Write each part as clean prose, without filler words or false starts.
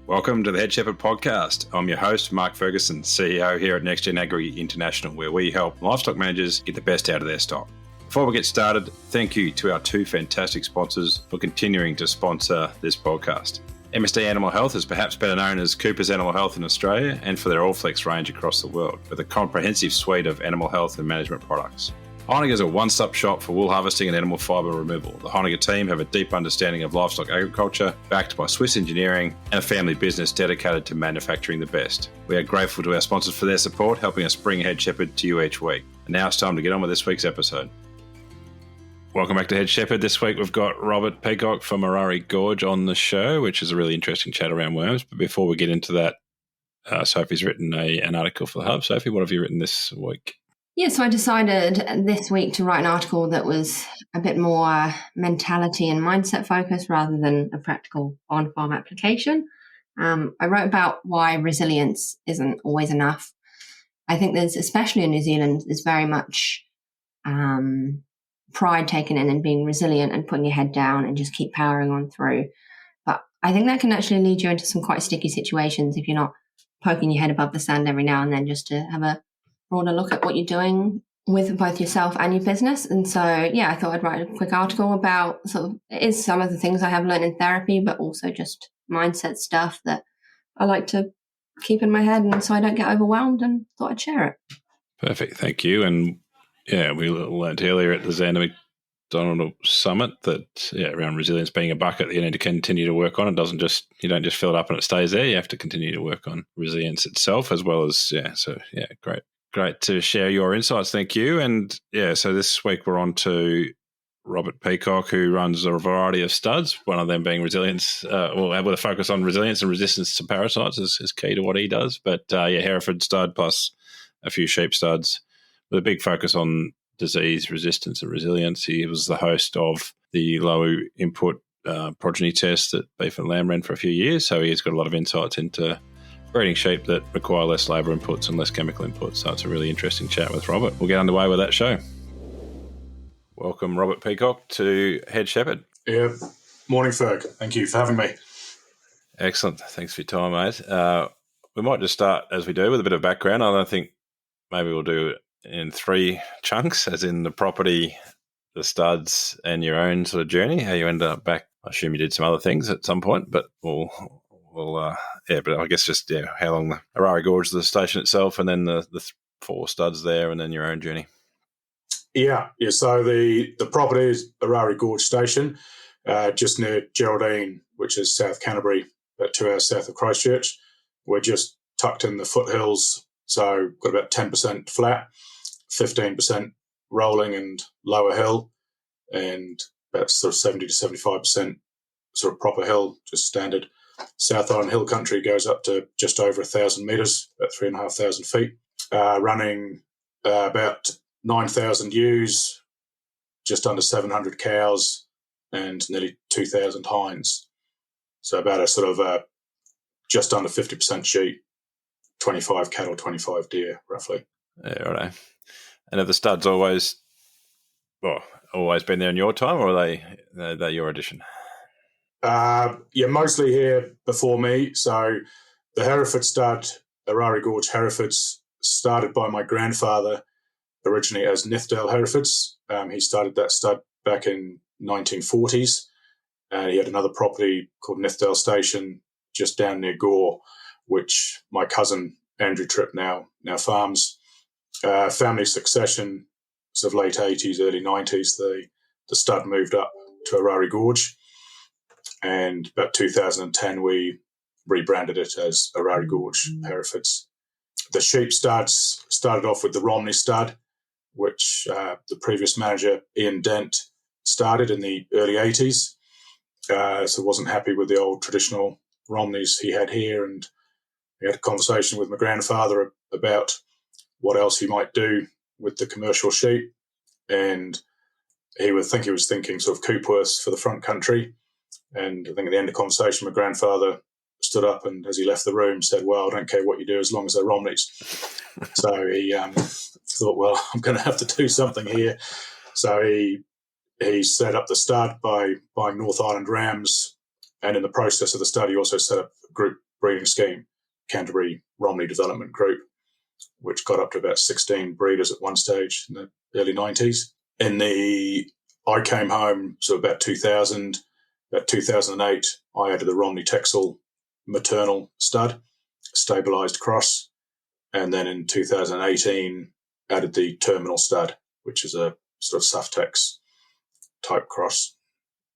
Welcome to the Head Shepherd podcast. I'm your host, Mark Ferguson, CEO here at NextGen Agri International, where we help livestock managers get the best out of their stock. Before we get started, thank you to our two fantastic sponsors for continuing to sponsor this podcast. MSD Animal Health is perhaps better known as Cooper's Animal Health in Australia and for their Allflex range across the world, with a comprehensive suite of animal health and management products. Honiger is a one-stop shop for wool harvesting and animal fibre removal. The Honiger team have a deep understanding of livestock agriculture, backed by Swiss engineering and a family business dedicated to manufacturing the best. We are grateful to our sponsors for their support, helping us bring Head Shepherd to you each week. And now it's time to get on with this week's episode. Welcome back to Head Shepherd. This week we've got Robert Peacock from Orari Gorge on the show, which is a really interesting chat around worms. But before we get into that, Sophie's written an article for the Hub. Sophie, what have you written this week? Yeah, so I decided this week to write an article that was a bit more mentality and mindset focused rather than a practical on-farm application. I wrote about why resilience isn't always enough. I think there's, especially in New Zealand, there's very much pride taken in being resilient and putting your head down and just keep powering on through. But I think that can actually lead you into some quite sticky situations if you're not poking your head above the sand every now and then just to have a broader look at what you're doing with both yourself and your business. And so, yeah, I thought I'd write a quick article about it is some of the things I have learned in therapy, but also just mindset stuff that I like to keep in my head and so I don't get overwhelmed, and thought I'd share it. Perfect. Thank you. And yeah, we learned earlier at the Xander McDonald Summit that around resilience being a bucket that you need to continue to work on. You don't just fill it up and it stays there. You have to continue to work on resilience itself as well as, great. Great to share your insights. Thank you. And so this week we're on to Robert Peacock, who runs a variety of studs, one of them being resilience, able to focus on resilience and resistance to parasites is key to what he does. But Hereford stud plus a few sheep studs with a big focus on disease resistance and resilience. He was the host of the low input progeny test that Beef and Lamb ran for a few years. So he's got a lot of insights into breeding sheep that require less labour inputs and less chemical inputs. So it's a really interesting chat with Robert. We'll get underway with that show. Welcome, Robert Peacock, to Head Shepherd. Yeah. Morning, Ferg. Thank you for having me. Excellent. Thanks for your time, mate. We might just start, as we do, with a bit of background. I don't think maybe we'll do it in three chunks, as in the property, the studs, and your own sort of journey, how you ended up back. I assume you did some other things at some point, but but I guess just how long the Orari Gorge, the station itself, and then the four studs there, and then your own journey. Yeah. So the property is Orari Gorge Station, just near Geraldine, which is South Canterbury, about 2 hours south of Christchurch. We're just tucked in the foothills, so got about 10% flat, 15% rolling and lower hill, and about sort of 70 to 75% sort of proper hill, just standard. South Island Hill Country goes up to just over 1,000 metres, about 3,500 feet, running about 9,000 ewes, just under 700 cows, and nearly 2,000 hinds. So about a sort of just under 50% sheep, 25 cattle, 25 deer, roughly. Yeah, right. And have the studs always been there in your time, or are they your addition? Mostly here before me. So the Hereford stud, Orari Gorge Herefords, started by my grandfather originally as Nithdale Herefords. He started that stud back in 1940s. And he had another property called Nithdale Station just down near Gore, which my cousin Andrew Tripp now farms. Family succession, sort of late 80s, early 90s, the stud moved up to Orari Gorge. And about 2010, we rebranded it as Orari Gorge Herefords. The sheep studs started off with the Romney stud, which the previous manager, Ian Dent, started in the early 80s. So wasn't happy with the old traditional Romneys he had here. And we had a conversation with my grandfather about what else he might do with the commercial sheep. And he was thinking sort of Coopworths for the front country. And I think at the end of the conversation, my grandfather stood up and, as he left the room, said, "Well, I don't care what you do as long as they're Romneys." So he thought, well, I'm going to have to do something here. So he set up the stud by buying North Island rams And in the process of the study, also set up a group breeding scheme, Canterbury Romney Development Group, which got up to about 16 breeders at one stage in the early 90s. I came home about 2000, about 2008, I added the Romney Texel maternal stud, stabilised cross, and then in 2018 added the terminal stud, which is a sort of Suftex type cross.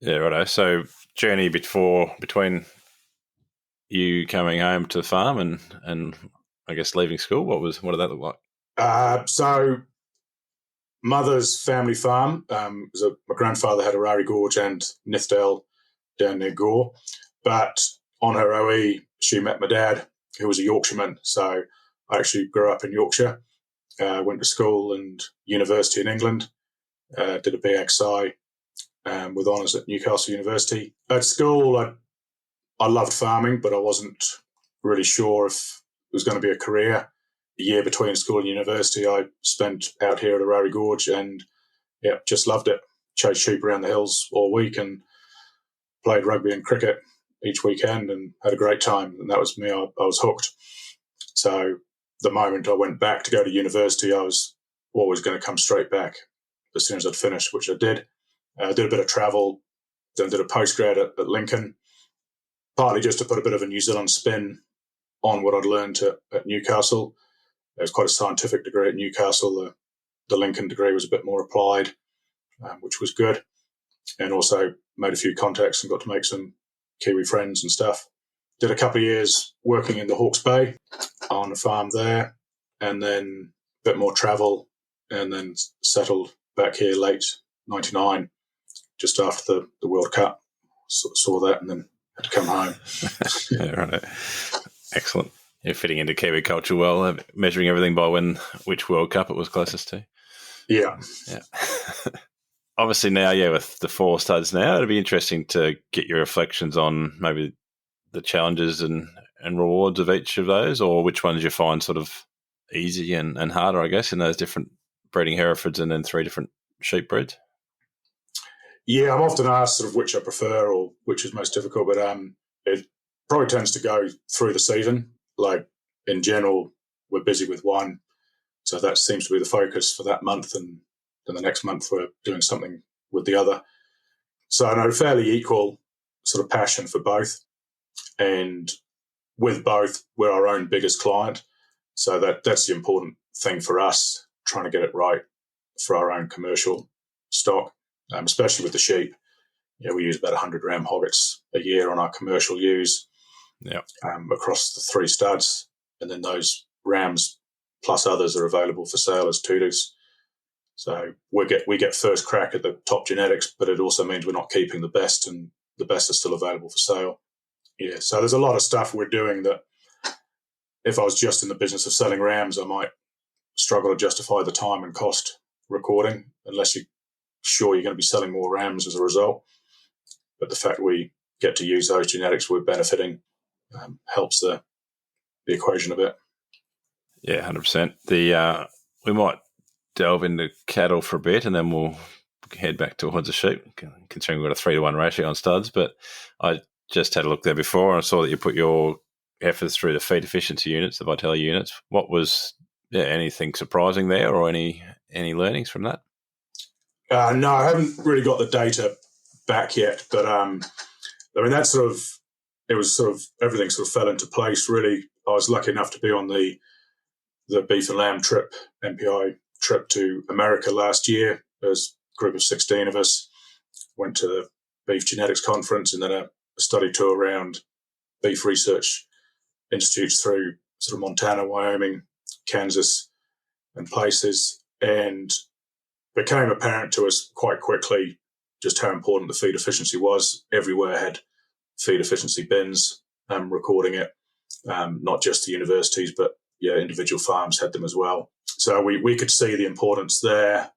Yeah, righto. So journey between you coming home to the farm and I guess leaving school, what did that look like? So mother's family farm, my grandfather had Orari Gorge and Nithdale down near Gore, but on her OE she met my dad, who was a Yorkshireman. So I actually grew up in Yorkshire, went to school and university in England, did a BXI with honours at Newcastle University. At school, I loved farming, but I wasn't really sure if it was going to be a career. The year between school and university, I spent out here at Orari Gorge and just loved it. Chased sheep around the hills all week and played rugby and cricket each weekend and had a great time. And that was me. I was hooked. So the moment I went back to go to university, I was always going to come straight back as soon as I'd finished, which I did. I did a bit of travel, then did a postgrad at Lincoln, partly just to put a bit of a New Zealand spin on what I'd learned at Newcastle. It was quite a scientific degree at Newcastle. The Lincoln degree was a bit more applied, which was good. And also made a few contacts and got to make some Kiwi friends and stuff. Did a couple of years working in the Hawke's Bay on a farm there, and then a bit more travel, and then settled back here late 99, just after the World Cup. Saw that and then had to come home. Yeah, right. Excellent. You're fitting into Kiwi culture well, measuring everything by which World Cup it was closest to. Yeah. Obviously now, with the 4 studs now, it'd be interesting to get your reflections on maybe the challenges and rewards of each of those, or which ones you find sort of easy and harder, I guess, in those different breeding Herefords and then 3 different sheep breeds. Yeah, I'm often asked sort of which I prefer or which is most difficult, but it probably tends to go through the season. Like in general, we're busy with one, so that seems to be the focus for that month, and then the next month we're doing something with the other. So I know fairly equal sort of passion for both, and with both, we're our own biggest client, so that's the important thing for us, trying to get it right for our own commercial stock. Especially with the sheep. We use about 100 ram hoggets a year on our commercial ewes across the 3 studs, and then those rams plus others are available for sale as tooters. So we get first crack at the top genetics, but it also means we're not keeping the best, and the best is still available for sale. Yeah, so there's a lot of stuff we're doing that if I was just in the business of selling rams, I might struggle to justify the time and cost recording, unless you're sure you're going to be selling more rams as a result. But the fact we get to use those genetics we're benefiting helps the equation a bit. Yeah, 100%. We might delve into cattle for a bit and then we'll head back towards the sheep, considering we've got a 3-to-1 ratio on studs. But I just had a look there before and I saw that you put your efforts through the feed efficiency units, the Vitality units. What was anything surprising there, or any learnings from that? No, I haven't really got the data back yet, but that it was everything sort of fell into place, really. I was lucky enough to be on the beef and lamb trip, MPI trip to America last year. There's a group of 16 of us, went to the Beef Genetics Conference and then a study tour around beef research institutes through sort of Montana, Wyoming, Kansas and places, and became apparent to us quite quickly just how important the feed efficiency was. Everywhere had feed efficiency bins recording it, not just the universities, but individual farms had them as well. So we could see the importance there.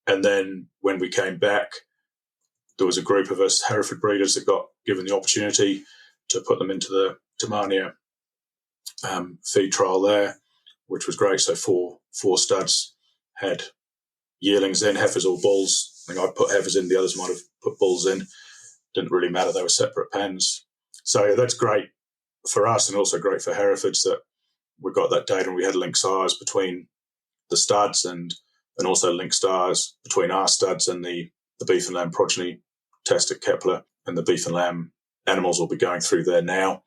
And then when we came back, there was a group of us Hereford breeders that got given the opportunity to put them into the Tamania feed trial there, which was great. So four studs had yearlings in, heifers or bulls. I think I put heifers in, the others might have put bulls in. didn't really matter. They were separate pens. So that's great for us and also great for Herefords that we got that data and we had linked sires between the studs and also linked stars between our studs and the beef and lamb progeny test at Kepler, and the beef and lamb animals will be going through there now.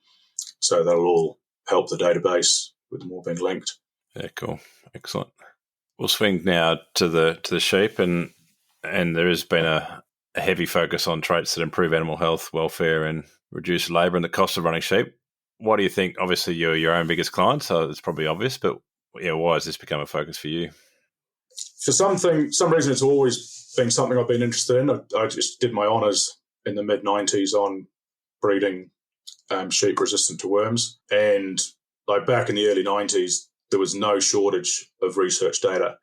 So that'll all help the database with them all being linked. Yeah, cool. Excellent. We'll swing now to the sheep, and there has been a heavy focus on traits that improve animal health, welfare, and reduce labour and the cost of running sheep. What do you think? Obviously, you're your own biggest client, so it's probably obvious, but yeah, why has this become a focus for you? For some reason, it's always been something I've been interested in. I just did my honours in the mid-90s on breeding sheep resistant to worms. And like back in the early 90s, there was no shortage of research data.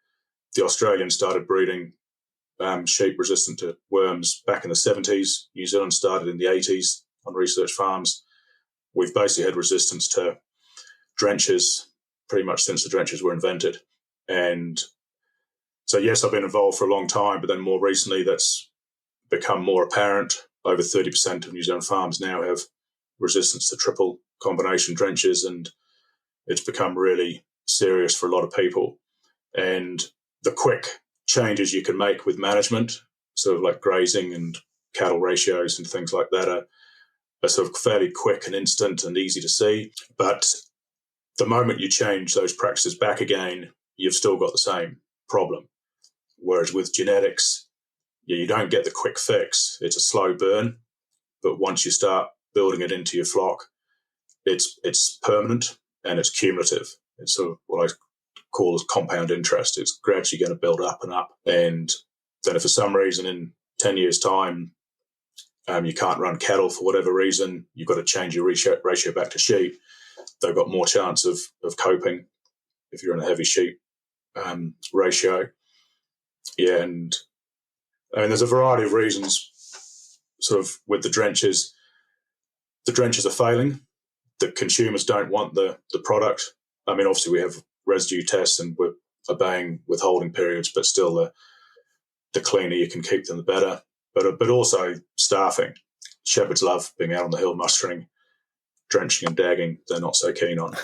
The Australians started breeding sheep resistant to worms back in the 70s. New Zealand started in the 80s on research farms. We've basically had resistance to drenches pretty much since the drenches were invented. And so, yes, I've been involved for a long time, but then more recently that's become more apparent. Over 30% of New Zealand farms now have resistance to triple combination drenches, and it's become really serious for a lot of people. And the quick changes you can make with management, sort of like grazing and cattle ratios and things like that, are sort of fairly quick and instant and easy to see. But the moment you change those practices back again, you've still got the same problem. Whereas with genetics, you don't get the quick fix. It's a slow burn. But once you start building it into your flock, it's permanent and it's cumulative. It's sort of what I call as compound interest. It's gradually going to build up and up. And then if for some reason in 10 years' time, you can't run cattle for whatever reason, you've got to change your ratio back to sheep, they've got more chance of coping if you're in a heavy sheep ratio. Yeah, and I mean, there's a variety of reasons sort of with the drenches. The drenches are failing. The consumers don't want the product. I mean, obviously we have residue tests and we're obeying withholding periods, but still the cleaner you can keep them, the better. But also staffing. Shepherds love being out on the hill mustering. Drenching and dagging, they're not so keen on.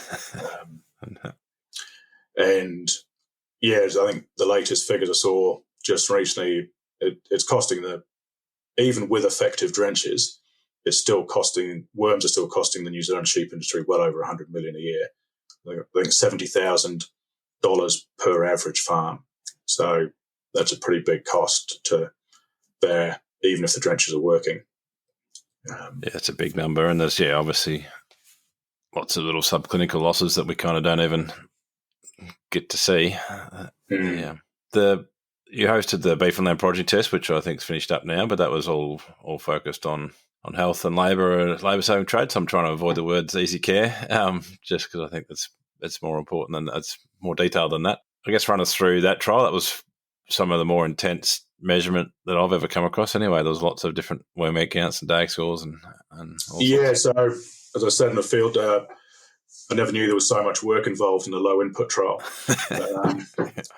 And yeah, I think the latest figures I saw just recently, it's costing even with effective drenches, worms are still costing the New Zealand sheep industry well over $100 million a year. I think $70,000 per average farm. So that's a pretty big cost to bear, even if the drenches are working. Yeah, it's a big number, and there's obviously lots of little subclinical losses that we kind of don't even get to see. Yeah, you hosted the beef and lamb progeny test, which I think's finished up now, but that was all focused on health and labour saving traits. I'm trying to avoid the words easy care, just because I think that's more important than that's more detailed than that. I guess run us through that trial. That was some of the more intense measurement that I've ever come across. Anyway, there was lots of different worm egg counts and DAG scores and all sorts. So as I said in the field, I never knew there was so much work involved in a low input trial.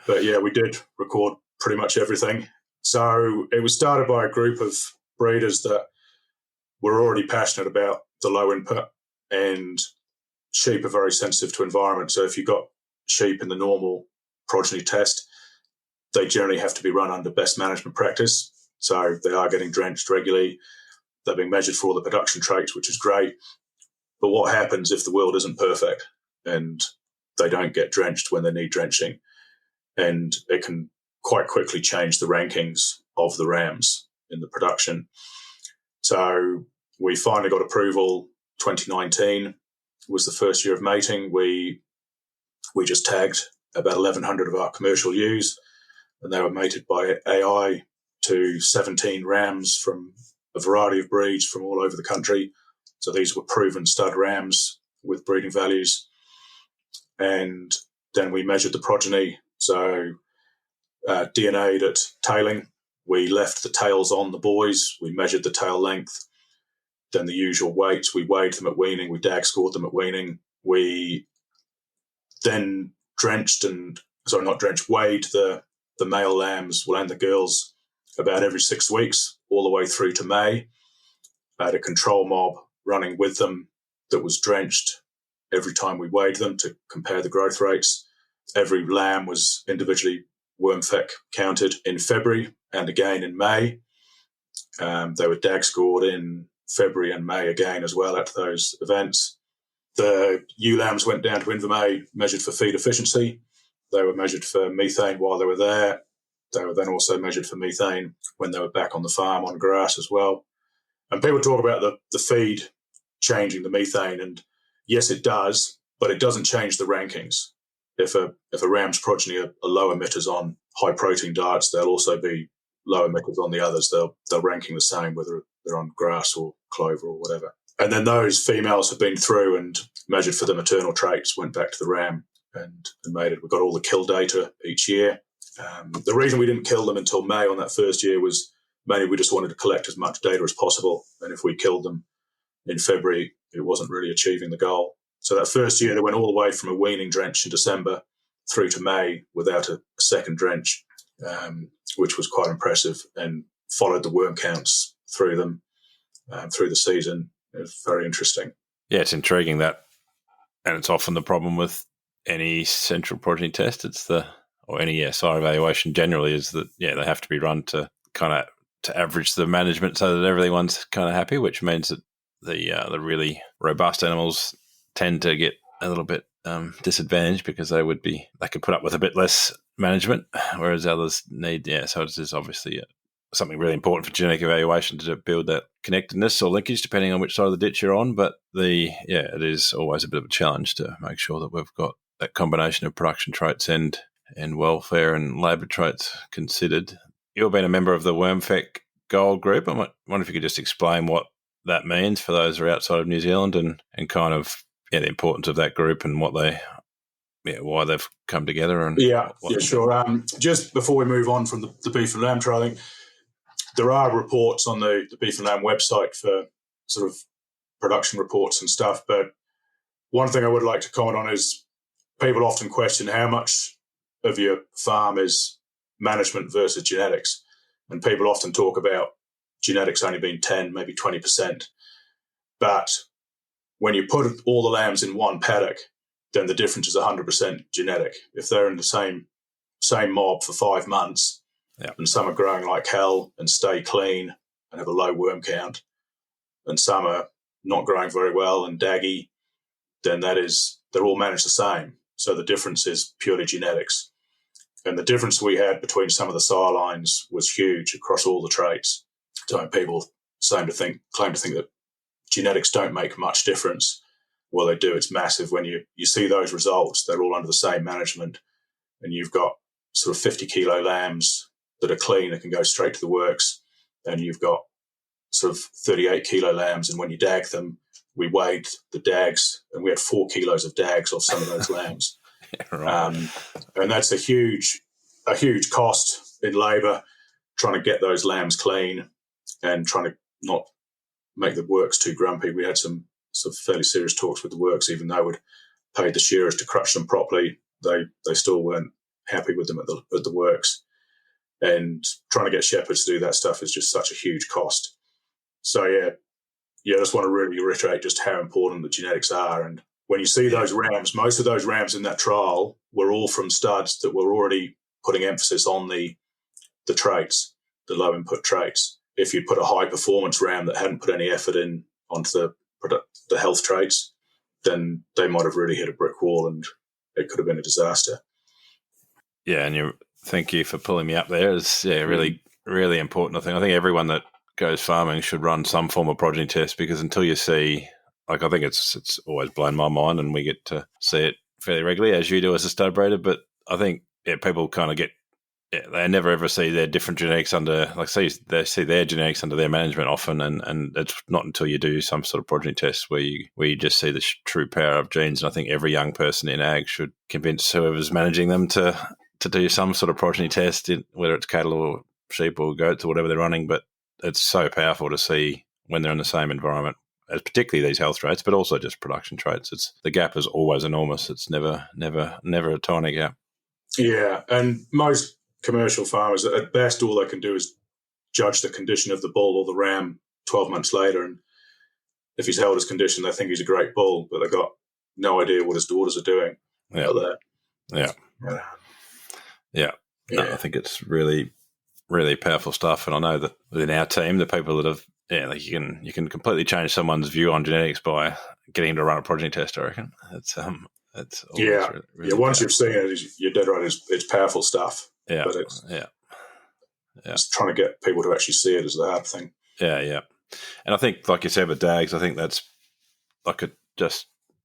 But yeah, we did record pretty much everything. So it was started by a group of breeders that were already passionate about the low input, and sheep are very sensitive to environment. So if you've got sheep in the normal progeny test, they generally have to be run under best management practice. So they are getting drenched regularly. They're being measured for all the production traits, which is great. But what happens if the world isn't perfect and they don't get drenched when they need drenching? And it can quite quickly change the rankings of the rams in the production. So we finally got approval. 2019 was the first year of mating. We just tagged about 1,100 of our commercial ewes, and they were mated by AI to 17 rams from a variety of breeds from all over the country. So these were proven stud rams with breeding values. And then we measured the progeny. So DNA'd at tailing. We left the tails on the boys. We measured the tail length. Then the usual weights. We weighed them at weaning. We DAG scored them at weaning. We then weighed the male lambs and the girls about every 6 weeks, all the way through to May. I had a control mob running with them that was drenched every time we weighed them to compare the growth rates. Every lamb was individually WormFEC counted in February and again in May. They were DAG scored in February and May again as well at those events. The ewe lambs went down to Invermay, measured for feed efficiency. They were measured for methane while they were there. They were then also measured for methane when they were back on the farm on grass as well. And people talk about the feed changing the methane, and yes, it does, but it doesn't change the rankings. If a ram's progeny are low emitters on high protein diets, they'll also be low emitters on the others. They're ranking the same, whether they're on grass or clover or whatever. And then those females have been through and measured for the maternal traits, went back to the ram and made it. We got all the kill data each year. The reason we didn't kill them until May on that first year was mainly we just wanted to collect as much data as possible. And if we killed them in February, it wasn't really achieving the goal. So that first year, they went all the way from a weaning drench in December through to May without a second drench, which was quite impressive, and followed the worm counts through them through the season. It was very interesting. Yeah, it's intriguing that, and it's often the problem with any central progeny test. Or any SIR evaluation generally is that, they have to be run to kind of to average the management so that everyone's kind of happy, which means that the really robust animals tend to get a little bit disadvantaged because they could put up with a bit less management, whereas others need, so it is obviously something really important for genetic evaluation to build that connectedness or linkage depending on which side of the ditch you're on. But it is always a bit of a challenge to make sure that we've got that combination of production traits and welfare and labour traits considered. You've been a member of the WormFEC Gold Group. I wonder if you could just explain what that means for those who are outside of New Zealand and kind of the importance of that group and what why they've come together. And sure. Just before we move on from the beef and lamb trial, I think there are reports on the beef and lamb website for sort of production reports and stuff. But one thing I would like to comment on is people often question how much of your farm is management versus genetics. And people often talk about genetics only being 10, maybe 20%. But when you put all the lambs in one paddock, then the difference is 100% genetic. If they're in the same mob for 5 months, and some are growing like hell and stay clean and have a low worm count, and some are not growing very well and daggy, then they're all managed the same. So the difference is purely genetics. And the difference we had between some of the sire lines was huge across all the traits. So people claim to think that genetics don't make much difference. Well, they do. It's massive. When you see those results, they're all under the same management, and you've got sort of 50-kilo lambs that are clean that can go straight to the works, and you've got sort of 38-kilo lambs, and when you dag them, we weighed the dags, and we had 4 kilos of dags off some of those lambs. Right. And that's a huge cost in labour, trying to get those lambs clean and trying to not make the works too grumpy. We had some sort of fairly serious talks with the works, even though we'd paid the shearers to crutch them properly. They still weren't happy with them at the works. And trying to get shepherds to do that stuff is just such a huge cost. So I just want to really reiterate just how important the genetics are. And when you see those rams, most of those rams in that trial were all from studs that were already putting emphasis on the traits, the low input traits. If you put a high performance ram that hadn't put any effort in onto the health traits, then they might have really hit a brick wall and it could have been a disaster. Yeah, and thank you for pulling me up there. It's really, really important. I think everyone that goes farming should run some form of progeny test, because until you see, I think it's always blown my mind, and we get to see it fairly regularly, as you do as a stud breeder. But I think people kind of they never ever see their different genetics they see their genetics under their management often, and it's not until you do some sort of progeny test where you just see the true power of genes. And I think every young person in ag should convince whoever's managing them to do some sort of progeny test, whether it's cattle or sheep or goats or whatever they're running. But it's so powerful to see when they're in the same environment, as particularly these health traits, but also just production traits. The gap is always enormous. It's never a tiny gap. Yeah, and most commercial farmers, at best, all they can do is judge the condition of the bull or the ram 12 months later. And if he's held his condition, they think he's a great bull, but they've got no idea what his daughters are doing out there. Yeah. No, I think it's really, really powerful stuff. And I know that within our team, the people that have, you can completely change someone's view on genetics by getting him to run a progeny test, I reckon. It's really, really once powerful. you've seen it, you're dead right. It's powerful stuff. Yeah. But it's trying to get people to actually see it is the hard thing. Yeah. And I think, like you said with DAGs, I think that's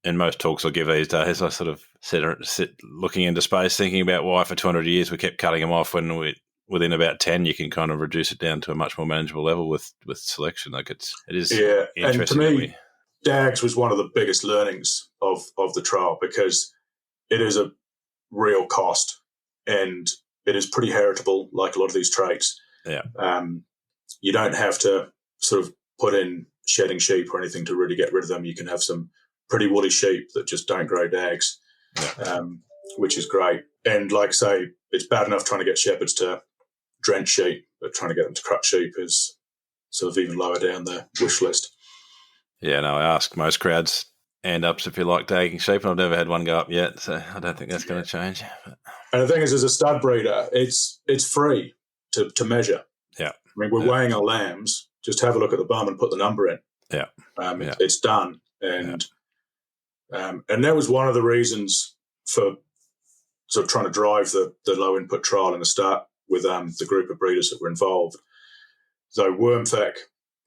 in most talks I give these days, I sort of sit looking into space, thinking about why for 200 years we kept cutting them off when within about 10 you can kind of reduce it down to a much more manageable level with selection. Like it is interesting. And to me, DAGs was one of the biggest learnings of the trial because it is a real cost and it is pretty heritable, like a lot of these traits. Yeah. You don't have to sort of put in shedding sheep or anything to really get rid of them. You can have some pretty woolly sheep that just don't grow DAGs, which is great. And like I say, it's bad enough trying to get shepherds to drench sheep, but trying to get them to crutch sheep is sort of even lower down the wish list. Yeah, no, I ask most crowds hand ups if you like dagging sheep, and I've never had one go up yet, so I don't think that's going to change. And the thing is, as a stud breeder, it's free to measure. Yeah. I mean, we're weighing our lambs. Just have a look at the bum and put the number in. Yeah. It's done. And that was one of the reasons for sort of trying to drive the low input trial in the start with the group of breeders that were involved. So WormFEC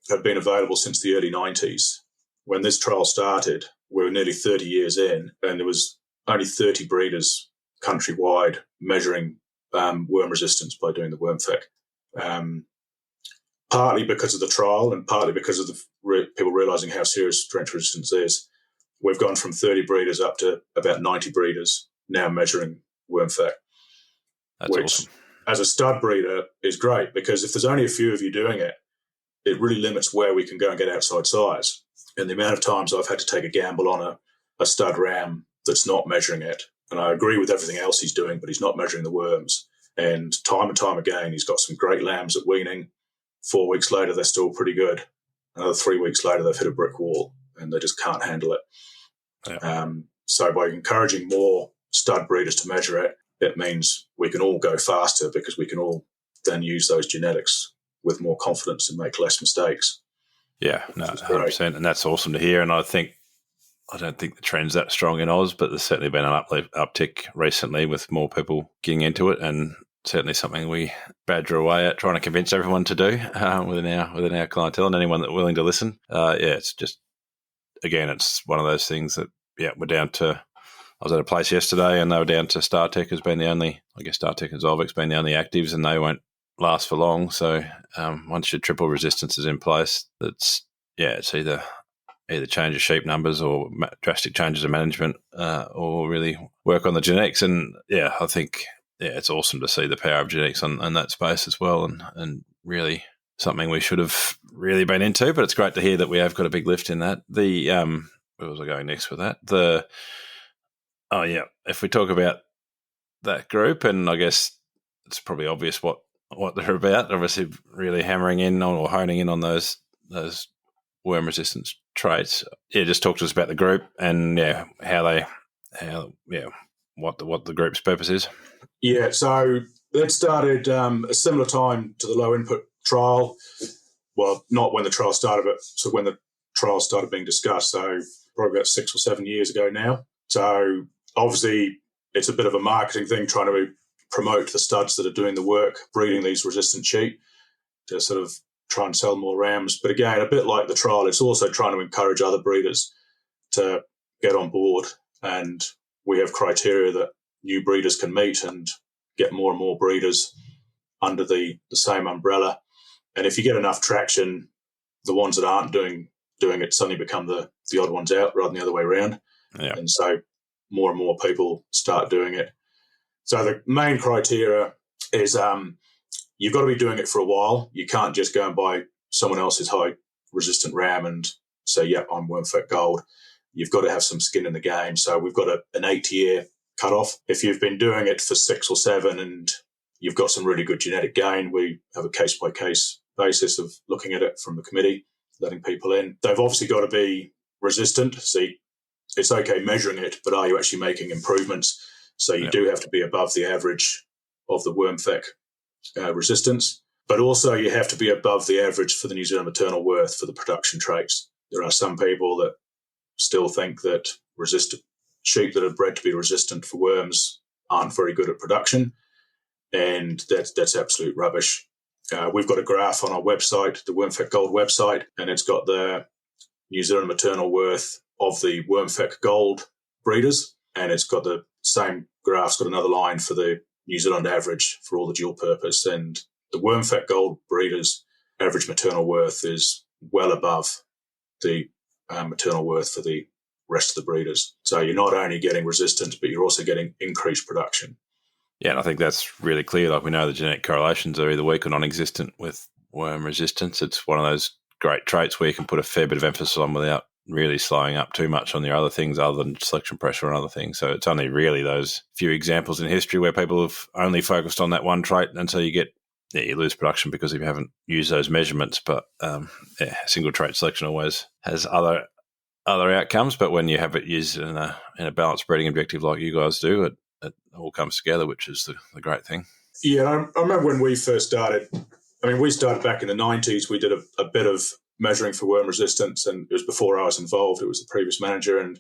had been available since the early 90s. When this trial started, we were nearly 30 years in, and there was only 30 breeders countrywide measuring worm resistance by doing the WormFEC. Partly because of the trial and partly because of the people realising how serious drench resistance is, we've gone from 30 breeders up to about 90 breeders now measuring WormFEC. That's awesome. As a stud breeder is great because if there's only a few of you doing it, it really limits where we can go and get outside size. And the amount of times I've had to take a gamble on a stud ram that's not measuring it. And I agree with everything else he's doing, but he's not measuring the worms. And time again, he's got some great lambs at weaning. 4 weeks later, they're still pretty good. Another 3 weeks later, they've hit a brick wall and they just can't handle it. Yeah. So by encouraging more stud breeders to measure it, it means we can all go faster because we can all then use those genetics with more confidence and make less mistakes. Yeah, no, 100%. And that's awesome to hear. And I don't think the trend's that strong in Oz, but there's certainly been an uptick recently with more people getting into it, and certainly something we badger away at trying to convince everyone to do within our clientele and anyone that's willing to listen. It's just, again, it's one of those things that, we're down to. I was at a place yesterday and they were down to StarTech has been the only, I guess StarTech and Zolvic's been the only actives, and they won't last for long. So once your triple resistance is in place, it's either change of sheep numbers or drastic changes of management or really work on the genetics. And I think it's awesome to see the power of genetics on that space as well, and really something we should have really been into, but it's great to hear that we have got a big lift in that. Where was I going next with that? If we talk about that group, and I guess it's probably obvious what they're about, obviously really hammering in on or honing in on those worm resistance traits. Just talk to us about the group and what the group's purpose is. So that started a similar time to the low input trial. Well, not when the trial started, but so when the trial started being discussed. So probably about 6 or 7 years ago now. So obviously it's a bit of a marketing thing, trying to promote the studs that are doing the work, breeding these resistant sheep to sort of try and sell more rams. But again, a bit like the trial, it's also trying to encourage other breeders to get on board. And we have criteria that new breeders can meet and get more and more breeders under the same umbrella. And if you get enough traction, the ones that aren't doing it suddenly become the odd ones out rather than the other way around. Yeah. And so more and more people start doing it. So the main criteria is you've got to be doing it for a while. You can't just go and buy someone else's high-resistant ram and say, I'm WormFEC Gold. You've got to have some skin in the game. So we've got an 8-year cutoff. If you've been doing it for 6 or 7 and you've got some really good genetic gain, we have a case-by-case basis of looking at it from the committee. letting people in. They've obviously got to be resistant. See, it's okay measuring it, but are you actually making improvements? So you do have to be above the average of the WormFEC resistance, but also you have to be above the average for the New Zealand maternal worth for the production traits. There are some people that still think that sheep that are bred to be resistant for worms aren't very good at production, and that's absolute rubbish. We've got a graph on our website, the WormFEC Gold website, and it's got the New Zealand maternal worth of the WormFEC Gold breeders, and it's got the same graph's got another line for the New Zealand average for all the dual purpose, and the WormFEC Gold breeders' average maternal worth is well above the maternal worth for the rest of the breeders. So you're not only getting resistance, but you're also getting increased production. Yeah, and I think that's really clear. Like, we know the genetic correlations are either weak or non-existent with worm resistance. It's one of those great traits where you can put a fair bit of emphasis on without really slowing up too much on the other things other than selection pressure and other things. So it's only really those few examples in history where people have only focused on that one trait, and so you lose production because if you haven't used those measurements. But single trait selection always has other outcomes, but when you have it used in a balanced breeding objective like you guys do, it all comes together, which is the great thing. Yeah, I remember when we first started. I mean, we started back in the 90s. We did a bit of measuring for worm resistance, and it was before I was involved. It was the previous manager, and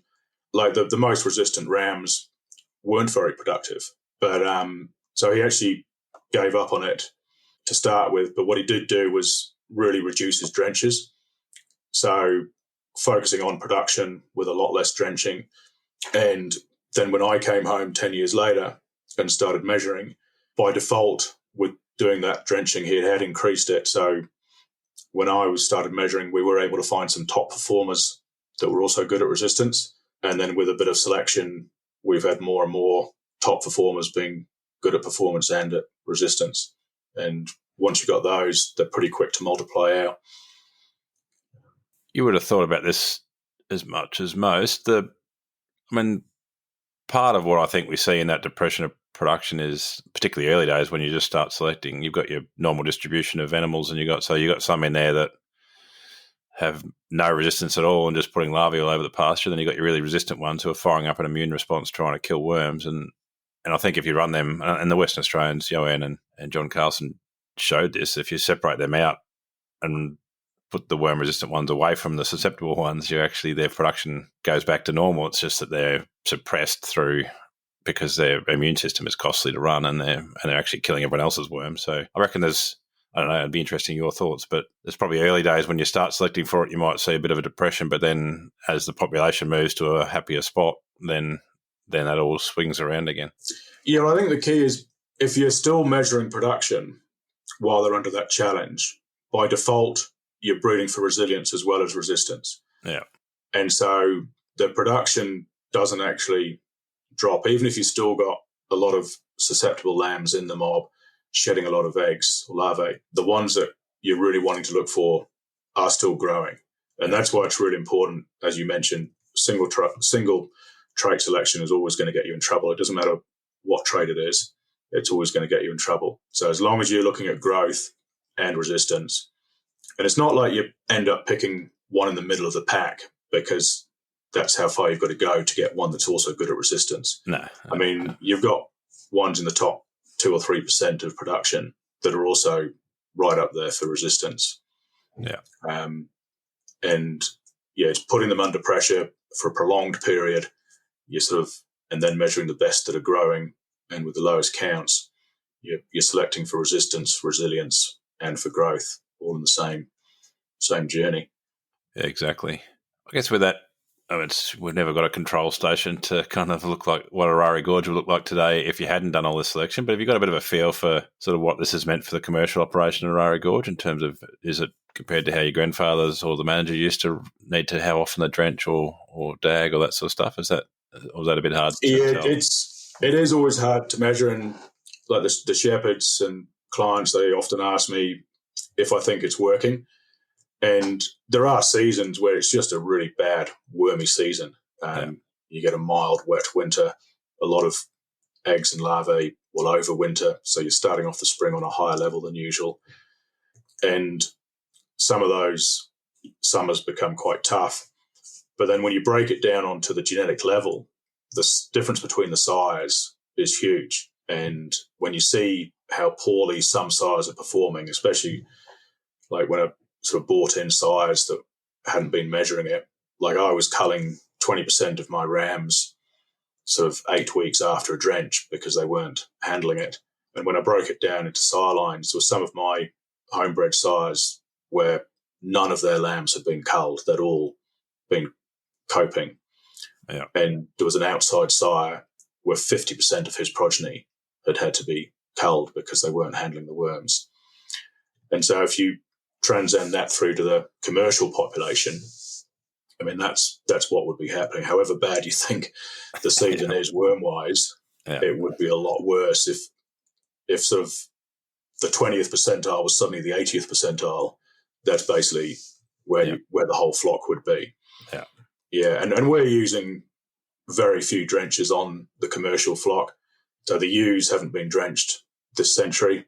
like the most resistant rams weren't very productive. But so he actually gave up on it to start with. But what he did do was really reduce his drenches. So focusing on production with a lot less drenching. And then when I came home 10 years later and started measuring, by default, with doing that drenching, he had increased it. So when I started measuring, we were able to find some top performers that were also good at resistance. And then with a bit of selection, we've had more and more top performers being good at performance and at resistance. And once you've got those, they're pretty quick to multiply out. You would have thought about this as much as most. Part of what I think we see in that depression of production is, particularly early days when you just start selecting, you've got your normal distribution of animals, and you got some in there that have no resistance at all and just putting larvae all over the pasture. Then you've got your really resistant ones who are firing up an immune response trying to kill worms. And I think if you run them, and the Western Australians, Joanne and John Carlson showed this, if you separate them out and put the worm-resistant ones away from the susceptible ones, their production goes back to normal. It's just that they're suppressed because their immune system is costly to run, and they're actually killing everyone else's worms. So I reckon I don't know, it'd be interesting your thoughts, but there's probably early days when you start selecting for it, you might see a bit of a depression, but then as the population moves to a happier spot, then that all swings around again. Yeah, well, I think the key is if you're still measuring production while they're under that challenge, by default, you're breeding for resilience as well as resistance. Yeah. And so the production doesn't actually drop, even if you've still got a lot of susceptible lambs in the mob shedding a lot of eggs or larvae. The ones that you're really wanting to look for are still growing. And that's why it's really important, as you mentioned, single trait selection is always going to get you in trouble. It doesn't matter what trait it is. It's always going to get you in trouble. So as long as you're looking at growth and resistance, and it's not like you end up picking one in the middle of the pack, because that's how far you've got to go to get one that's also good at resistance. No. I mean, you've got ones in the top 2 or 3% of production that are also right up there for resistance. Yeah. It's putting them under pressure for a prolonged period. And then measuring the best that are growing, and with the lowest counts, you're selecting for resistance, resilience, and for growth, all in the same journey. Yeah, exactly. I guess with that, we've never got a control station to kind of look like what Orari Gorge would look like today if you hadn't done all this selection. But have you got a bit of a feel for sort of what this has meant for the commercial operation at Orari Gorge in terms of, is it compared to how your grandfathers or the manager used to need to have often the drench or dag or that sort of stuff? Or was that a bit hard to tell? It is always hard to measure, and like the shepherds and clients, they often ask me if I think it's working. And there are seasons where it's just a really bad wormy season. You get a mild, wet winter, a lot of eggs and larvae will overwinter, so you're starting off the spring on a higher level than usual. And some of those summers become quite tough. But then when you break it down onto the genetic level, the difference between the sires is huge. And when you see how poorly some sires are performing, especially like when I sort of bought in sires that hadn't been measuring it, like I was culling 20% of my rams sort of 8 weeks after a drench because they weren't handling it. And when I broke it down into sire lines, there were some of my homebred sires where none of their lambs had been culled. They'd all been coping. Yeah. And there was an outside sire where 50% of his progeny had to be culled because they weren't handling the worms. And so if you transcend that through to the commercial population, I mean, that's what would be happening. However bad you think the season is worm-wise, it would be a lot worse if sort of the 20th percentile was suddenly the 80th percentile. That's basically where the whole flock would be. Yeah. Yeah, and we're using very few drenches on the commercial flock. So the ewes haven't been drenched this century.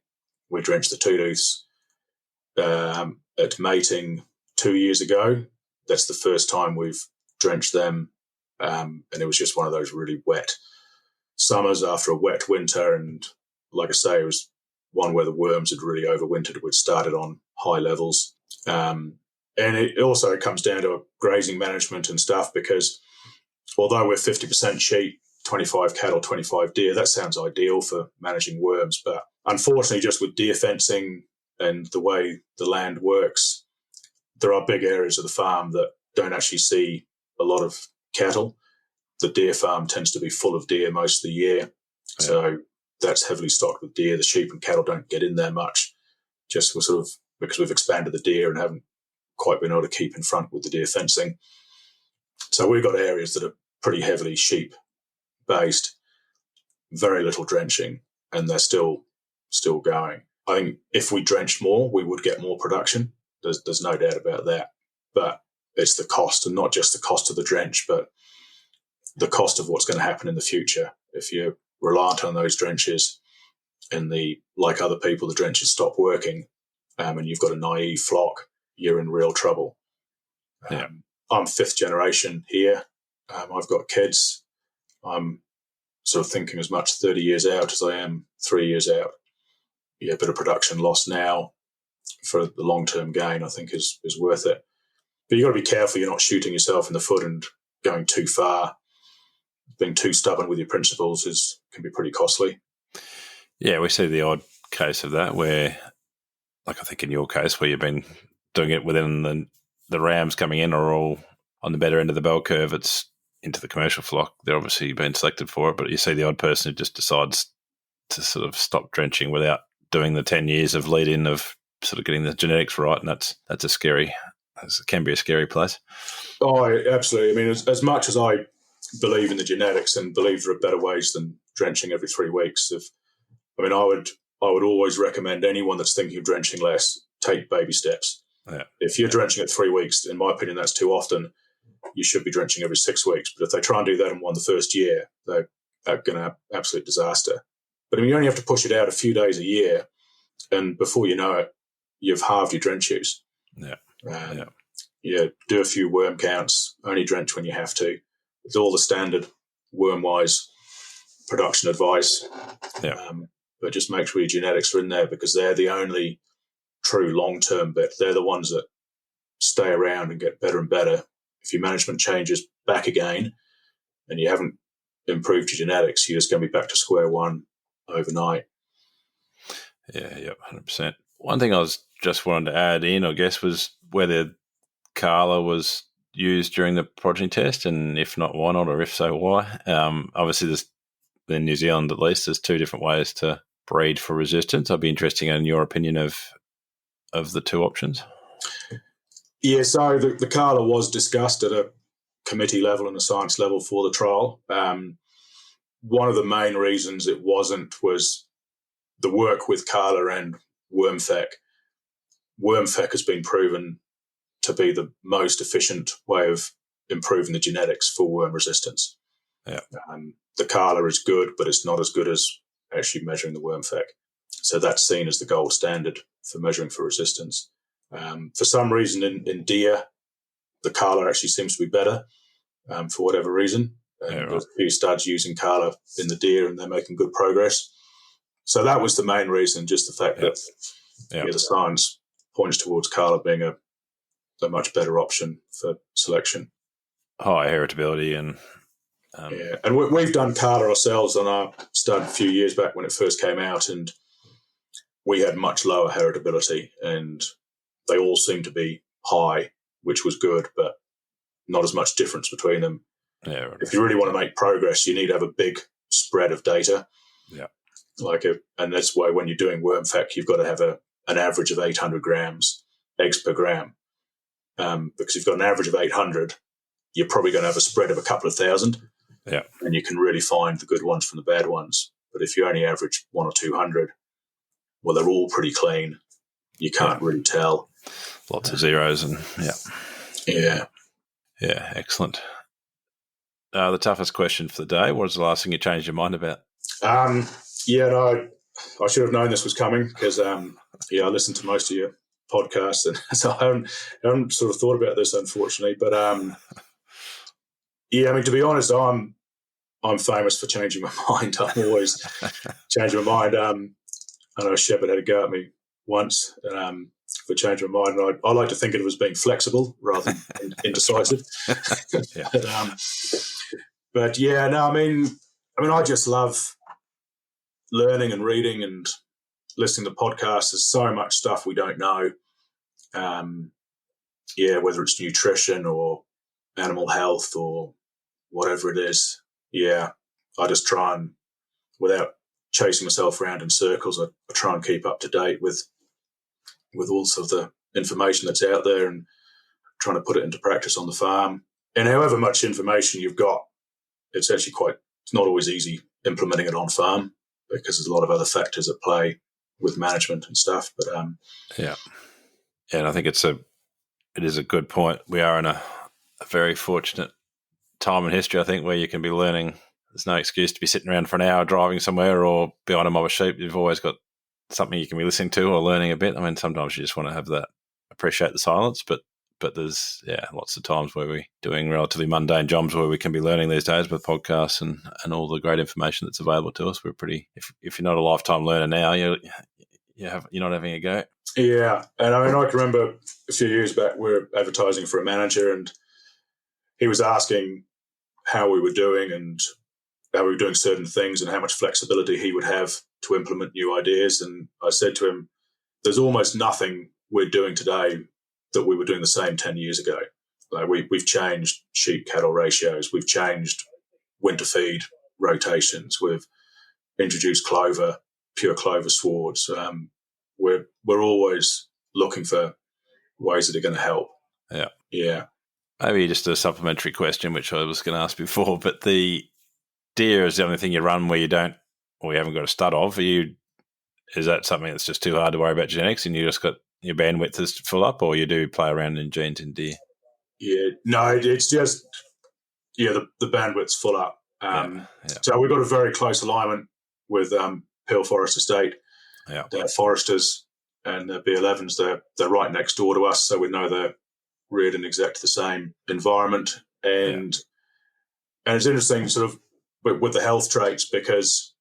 We drenched the two-tooths at mating 2 years ago. That's the first time we've drenched them, and it was just one of those really wet summers after a wet winter. And like I say, it was one where the worms had really overwintered. We'd started on high levels. And it also comes down to grazing management and stuff, because although we're 50% sheep, 25 cattle, 25 deer, that sounds ideal for managing worms. But unfortunately, just with deer fencing and the way the land works, there are big areas of the farm that don't actually see a lot of cattle. The deer farm tends to be full of deer most of the year. Yeah. So that's heavily stocked with deer. The sheep and cattle don't get in there much, just for sort of because we've expanded the deer and haven't quite been able to keep in front with the deer fencing. So we've got areas that are pretty heavily sheep-based, very little drenching, and they're still going. I think if we drenched more, we would get more production. There's no doubt about that. But it's the cost, and not just the cost of the drench, but the cost of what's going to happen in the future. If you're reliant on those drenches and like other people, the drenches stop working, and you've got a naive flock, you're in real trouble. I'm fifth generation here. I've got kids. I'm sort of thinking as much 30 years out as I am 3 years out. Yeah, a bit of production loss now for the long-term gain, I think, is worth it. But you've got to be careful you're not shooting yourself in the foot and going too far. Being too stubborn with your principles can be pretty costly. Yeah, we see the odd case of that where, like I think in your case, where you've been doing it within the rams coming in are all on the better end of the bell curve. It's into the commercial flock. They're obviously been selected for it, but you see the odd person who just decides to sort of stop drenching without doing the 10 years of lead-in of sort of getting the genetics right, and that's can be a scary place. Oh, absolutely. I mean, as much as I believe in the genetics and believe there are better ways than drenching every 3 weeks, I would always recommend anyone that's thinking of drenching less, take baby steps. Yeah. If you're drenching at 3 weeks, in my opinion, that's too often. You should be drenching every 6 weeks. But if they try and do that in the first year, they're going to have absolute disaster. But I mean, you only have to push it out a few days a year, and before you know it, you've halved your drench use. Do a few worm counts, only drench when you have to. It's all the standard worm-wise production advice. But just make sure your genetics are in there, because they're the only true long-term bit. They're the ones that stay around and get better and better. If your management changes back again and you haven't improved your genetics, you're just going to be back to square one overnight. Yeah, 100%. One thing I was just wanted to add in, I guess, was whether Carla was used during the progeny test, and if not, why not, or if so, why? Obviously, there's in New Zealand, at least, there's 2 different ways to breed for resistance. I'd be interested in your opinion of the 2 options. Yeah, so the Carla was discussed at a committee level and a science level for the trial. One of the main reasons it wasn't was the work with Carla and WormFEC. WormFEC has been proven to be the most efficient way of improving the genetics for worm resistance. Yeah. The Carla is good, but it's not as good as actually measuring the WormFEC. So that's seen as the gold standard for measuring for resistance. For some reason in deer, the Kala actually seems to be better for whatever reason. And there's a few studs using Kala in the deer, and they're making good progress. So that was the main reason, just the fact that the science points towards Kala being a much better option for selection. High heritability and and we've done Kala ourselves on our stud a few years back when it first came out, and we had much lower heritability, and they all seemed to be high, which was good, but not as much difference between them. Yeah, right. If you really want to make progress, you need to have a big spread of data. Yeah, and that's why when you're doing WormFEC, you've got to have an average of 800 grams eggs per gram, because if you've got an average of 800, you're probably going to have a spread of a couple of thousand. Yeah, and you can really find the good ones from the bad ones. But if you only average 100 or 200, well, they're all pretty clean. You can't really tell. Lots of zeros and yeah, excellent. The toughest question for the day: what is the last thing you changed your mind about? I should have known this was coming because I listened to most of your podcasts, and so I haven't sort of thought about this, unfortunately. But to be honest, I'm famous for changing my mind. I'm always changing my mind. I know Shepard had a go at me once for changing my mind, and I like to think of it as being flexible rather than indecisive. I just love learning and reading and listening to podcasts. There's so much stuff we don't know. Whether it's nutrition or animal health or whatever it is. Yeah, I just try and, without chasing myself around in circles, I try and keep up to date with all of the information that's out there and trying to put it into practice on the farm. And however much information you've got, it's not always easy implementing it on farm because there's a lot of other factors at play with management and stuff. But and I think it is a good point. We are in a very fortunate time in history, I think, where you can be learning. There's no excuse to be sitting around for an hour driving somewhere or behind a mob of sheep. You've always got something you can be listening to or learning a bit. I mean, sometimes you just want to have that, appreciate the silence, but there's lots of times where we're doing relatively mundane jobs where we can be learning these days with podcasts and all the great information that's available to us. We're pretty, if you're not a lifetime learner now, you're not having a go. Yeah, and I can remember a few years back we were advertising for a manager, and he was asking how we were doing and how we were doing certain things and how much flexibility he would have to implement new ideas. And I said to him, there's almost nothing we're doing today that we were doing the same 10 years ago. Like we've changed sheep-cattle ratios. We've changed winter feed rotations. We've introduced clover, pure clover swards. We're always looking for ways that are going to help. Yeah. Maybe just a supplementary question, which I was going to ask before, but the deer is the only thing you run where you haven't got a stud of. Is that something that's just too hard to worry about genetics and you just got your bandwidth is full up, or you do play around in genes in deer? Yeah, no, it's just, the bandwidth's full up. So we've got a very close alignment with Peel Forest Estate. Yeah. They're foresters and they're B11s. They're right next door to us, so we know they're reared in exactly the same environment. And it's interesting sort of with the health traits because,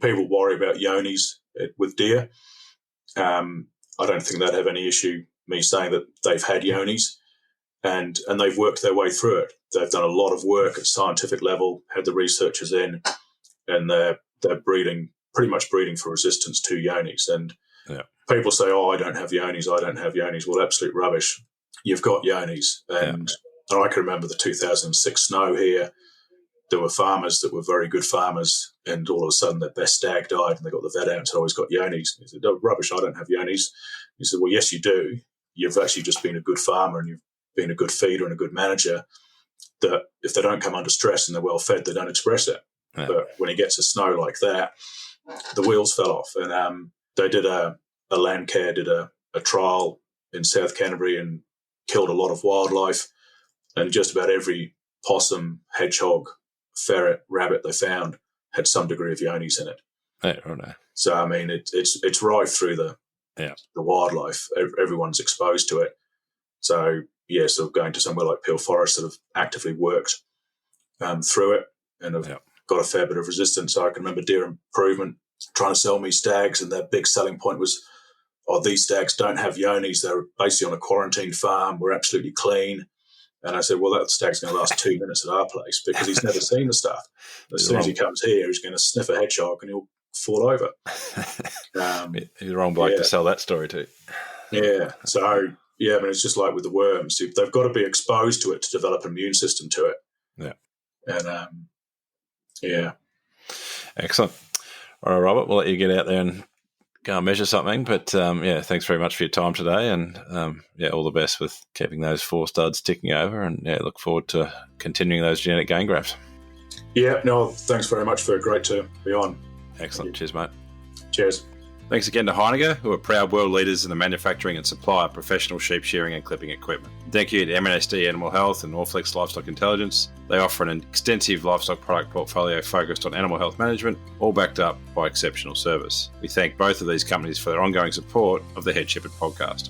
people worry about yonis with deer. I don't think they'd have any issue me saying that they've had yonis and they've worked their way through it. They've done a lot of work at scientific level, had the researchers in, and they're pretty much breeding for resistance to yonis. And people say, I don't have yonis. Well, absolute rubbish. You've got yonis. And I can remember the 2006 snow here. There were farmers that were very good farmers, and all of a sudden their best stag died and they got the vet out and said, he's got yonis. He said, no, rubbish, I don't have yonis. He said, well, yes, you do. You've actually just been a good farmer and you've been a good feeder and a good manager, that if they don't come under stress and they're well fed, they don't express it. Yeah. But when it gets a snow like that, the wheels fell off. And they did Landcare did a trial in South Canterbury and killed a lot of wildlife, and just about every possum, hedgehog, ferret, rabbit they found had some degree of yonis in it. Yeah, right. So it's rife through the the wildlife. Everyone's exposed to it. So, yeah, sort of going to somewhere like Peel Forest sort of actively worked through it and have got a fair bit of resistance. So I can remember Deer Improvement trying to sell me stags, and their big selling point was, these stags don't have yonis. They're basically on a quarantine farm. We're absolutely clean. And I said, well, that stag's going to last 2 minutes at our place because he's never seen the stuff. As soon as he comes here, he's going to sniff a hedgehog and he'll fall over. He's the wrong bloke to sell that story to. Yeah. So, yeah, I mean, it's just like with the worms. They've got to be exposed to it to develop an immune system to it. Yeah. And, Excellent. All right, Robert, we'll let you get out there and go and measure something. But, thanks very much for your time today. And, all the best with keeping those 4 studs ticking over. And, look forward to continuing those genetic gain graphs. Yeah, no, thanks very much. Great to be on. Excellent. Cheers, mate. Cheers. Thanks again to Heinegger, who are proud world leaders in the manufacturing and supply of professional sheep shearing and clipping equipment. Thank you to MNSD Animal Health and Norflex Livestock Intelligence. They offer an extensive livestock product portfolio focused on animal health management, all backed up by exceptional service. We thank both of these companies for their ongoing support of the Head Shepherd podcast.